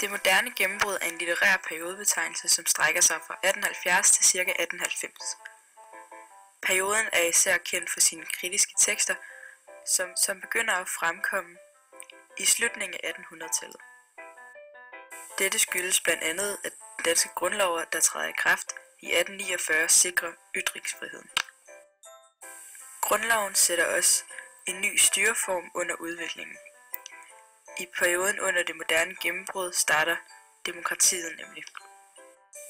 Det moderne gennembrud er en litterær periodebetegnelse, som strækker sig fra 1870 til ca. 1890. Perioden er især kendt for sine kritiske tekster, som begynder at fremkomme i slutningen af 1800-tallet. Dette skyldes blandt andet, at danske grundlover, der træder i kraft i 1849, sikrer ytringsfriheden. Grundloven sætter også en ny styreform under udviklingen. I perioden under det moderne gennembrud starter demokratiet nemlig.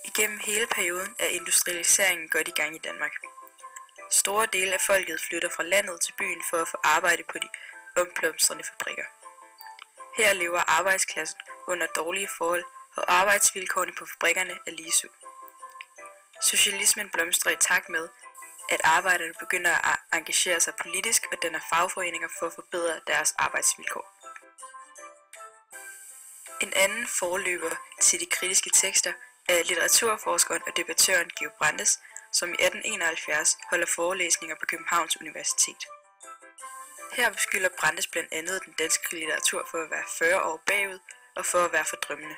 Igennem hele perioden er industrialiseringen godt i gang i Danmark. Store dele af folket flytter fra landet til byen for at få arbejde på de omblomstrende fabrikker. Her lever arbejdsklassen under dårlige forhold, og arbejdsvilkårene på fabrikkerne er ligeså. Socialismen blomstrer i takt med, at arbejderne begynder at engagere sig politisk og danner fagforeninger for at forbedre deres arbejdsvilkår. En anden forløber til de kritiske tekster er litteraturforskeren og debattøren Georg Brandes, som i 1871 holder forelæsninger på Københavns Universitet. Her beskylder Brandes blandt andet den danske litteratur for at være 40 år bagud og for at være for drømmende.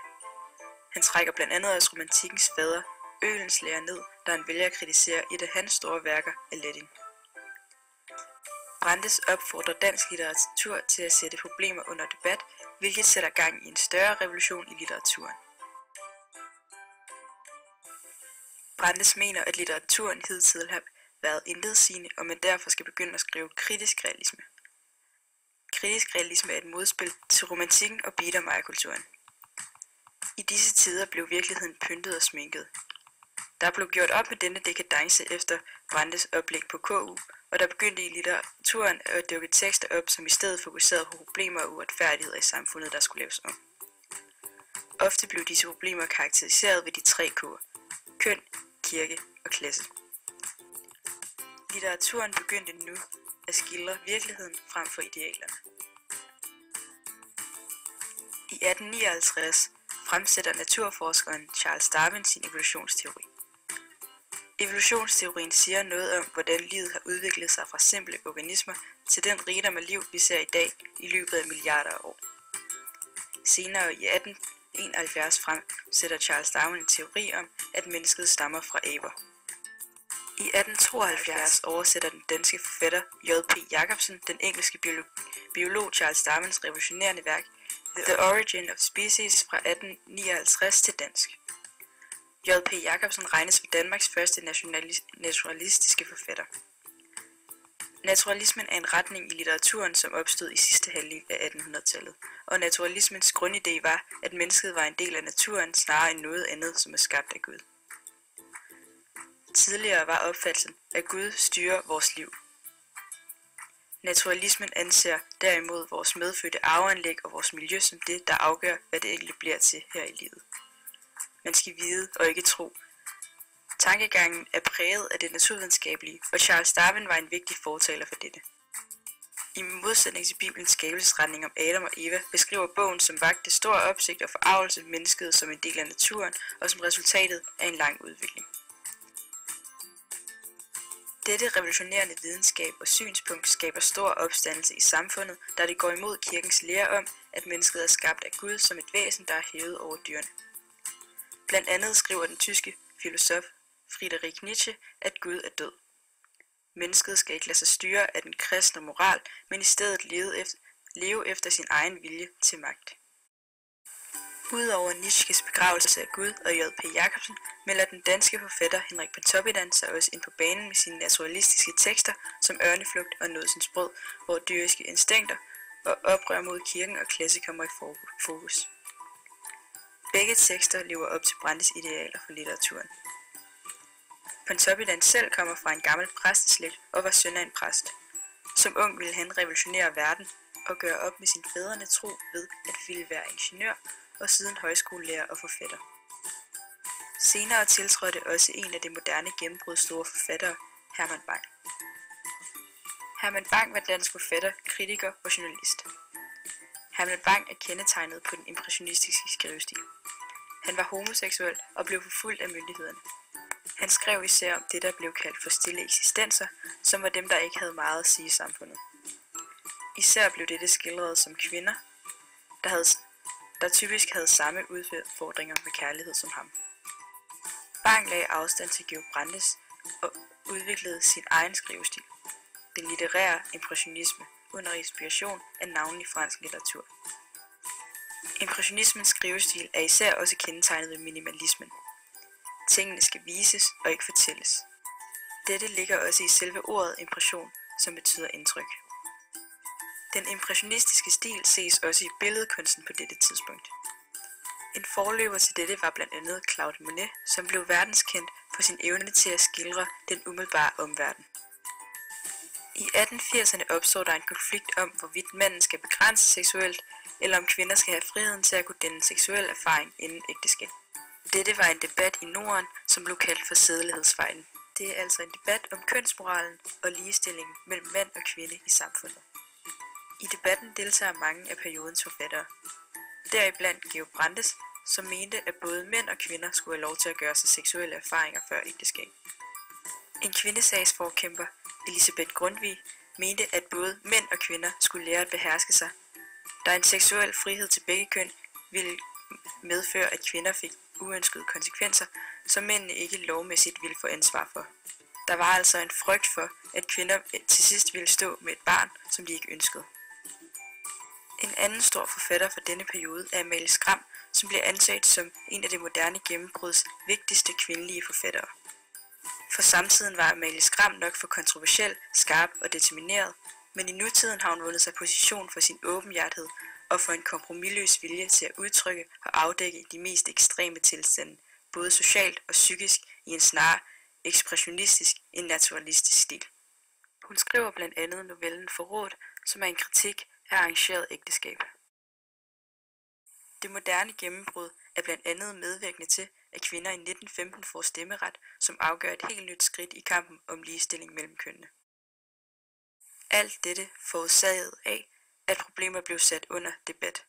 Han trækker blandt andet også romantikkens fader, Oehlenschläger, ned, da han vælger at kritisere et af hans store værker, Aladdin. Brandes opfordrer dansk litteratur til at sætte problemer under debat, hvilket sætter gang i en større revolution i litteraturen. Brandes mener, at litteraturen hidtil har været intetsigende, og man derfor skal begynde at skrive kritisk realisme. Kritisk realisme er et modspil til romantikken og biedermeierkulturen. I disse tider blev virkeligheden pyntet og sminket. Der blev gjort op med denne dekadence efter Brandes oplæg på KU, og der begyndte i litteraturen at dukke tekster op, som i stedet fokuserede på problemer og uretfærdigheder i samfundet, der skulle laves om. Ofte blev disse problemer karakteriseret ved de 3 K'er: køn, kirke og klasse. Litteraturen begyndte nu at skildre virkeligheden frem for idealerne. I 1859 fremsætter naturforskeren Charles Darwin sin evolutionsteori. Evolutionsteorien siger noget om, hvordan livet har udviklet sig fra simple organismer til den rigdom af liv, vi ser i dag i løbet af milliarder af år. Senere i 1871 fremsætter Charles Darwin en teori om, at mennesket stammer fra aber. I 1872 oversætter den danske forfatter J.P. Jacobsen den engelske biolog Charles Darwins revolutionerende værk The Origin of Species fra 1859 til dansk. J.P. Jacobsen regnes som Danmarks første naturalistiske forfatter. Naturalismen er en retning i litteraturen, som opstod i sidste halvdel af 1800-tallet, og naturalismens grundidé var, at mennesket var en del af naturen snarere end noget andet, som er skabt af Gud. Tidligere var opfattelsen, at Gud styrer vores liv. Naturalismen anser derimod vores medfødte arveanlæg og vores miljø som det, der afgør, hvad det egentlig bliver til her i livet. Man skal vide og ikke tro. Tankegangen er præget af det naturvidenskabelige, og Charles Darwin var en vigtig fortaler for dette. I modsætning til Bibelens skabelsesretning om Adam og Eva, beskriver bogen, som vakte stor opsigt og forargelse, mennesket som en del af naturen og som resultatet af en lang udvikling. Dette revolutionerende videnskab og synspunkt skaber stor opstandelse i samfundet, da det går imod kirkens lære om, at mennesket er skabt af Gud som et væsen, der er hævet over dyrene. Blandt andet skriver den tyske filosof Friedrich Nietzsche, at Gud er død. Mennesket skal ikke lade sig styre af den kristne moral, men i stedet leve efter sin egen vilje til magt. Udover Nietzsches begravelse af Gud og J.P. Jacobsen, melder den danske forfatter Henrik Pontoppidan sig også ind på banen med sine naturalistiske tekster som Ørneflugt og Nådsens brød, hvor dyriske instinkter og oprør mod kirken og klasse kommer i fokus. Begge tekster lever op til Brandes idealer for litteraturen. Pontoppidan selv kommer fra en gammel præsteslægt og var søn af en præst. Som ung ville han revolutionere verden og gøre op med sin fædrene tro ved at ville være ingeniør og siden højskolelærer og forfatter. Senere tiltrådte også en af det moderne gennembruds store forfattere, Herman Bang. Herman Bang var dansk forfatter, kritiker og journalist. Herman Bang er kendetegnet på den impressionistiske skrivestil. Han var homoseksuel og blev forfulgt af myndighederne. Han skrev især om det, der blev kaldt for stille eksistenser, som var dem, der ikke havde meget at sige i samfundet. Især blev dette skildret som kvinder, der havde der typisk havde samme udfordringer med kærlighed som ham. Bang lagde afstand til Georg Brandes og udviklede sin egen skrivestil, den litterære impressionisme, under inspiration af navnlig fransk litteratur. Impressionismens skrivestil er især også kendetegnet ved minimalismen. Tingene skal vises og ikke fortælles. Dette ligger også i selve ordet impression, som betyder indtryk. Den impressionistiske stil ses også i billedkunsten på dette tidspunkt. En forløber til dette var blandt andet Claude Monet, som blev verdenskendt for sin evne til at skildre den umiddelbare omverden. I 1880'erne opstår der en konflikt om, hvorvidt manden skal begrænses seksuelt, eller om kvinder skal have friheden til at kunne danne seksuel erfaring inden ægteskab. Dette var en debat i Norden, som blev kaldt for sædelighedsfejlen. Det er altså en debat om kønsmoralen og ligestillingen mellem mand og kvinde i samfundet. I debatten deltager mange af periodens forfattere. Deriblandt Georg Brandes, som mente, at både mænd og kvinder skulle have lov til at gøre sig seksuelle erfaringer før ægteskab. En kvindesagsforkæmper, Elisabeth Grundtvig, mente, at både mænd og kvinder skulle lære at beherske sig, da en seksuel frihed til begge køn ville medføre, at kvinder fik uønskede konsekvenser, som mændene ikke lovmæssigt ville få ansvar for. Der var altså en frygt for, at kvinder til sidst ville stå med et barn, som de ikke ønskede. En anden stor forfatter fra denne periode er Amalie Skram, som bliver anset som en af det moderne gennembruds vigtigste kvindelige forfattere. For samtiden var Amalie Skram nok for kontroversiel, skarp og determineret, men i nutiden har hun vundet sig position for sin åbenhjertighed og for en kompromisløs vilje til at udtrykke og afdække de mest ekstreme tilstande, både socialt og psykisk, i en snarere ekspressionistisk end naturalistisk stil. Hun skriver blandt andet novellen Forrådt, som er en kritik af arrangeret ægteskab. Det moderne gennembrud er blandt andet medvirkende til, at kvinder i 1915 får stemmeret, som afgør et helt nyt skridt i kampen om ligestilling mellem kønnene. Alt dette forårsaget af, at problemer blev sat under debat.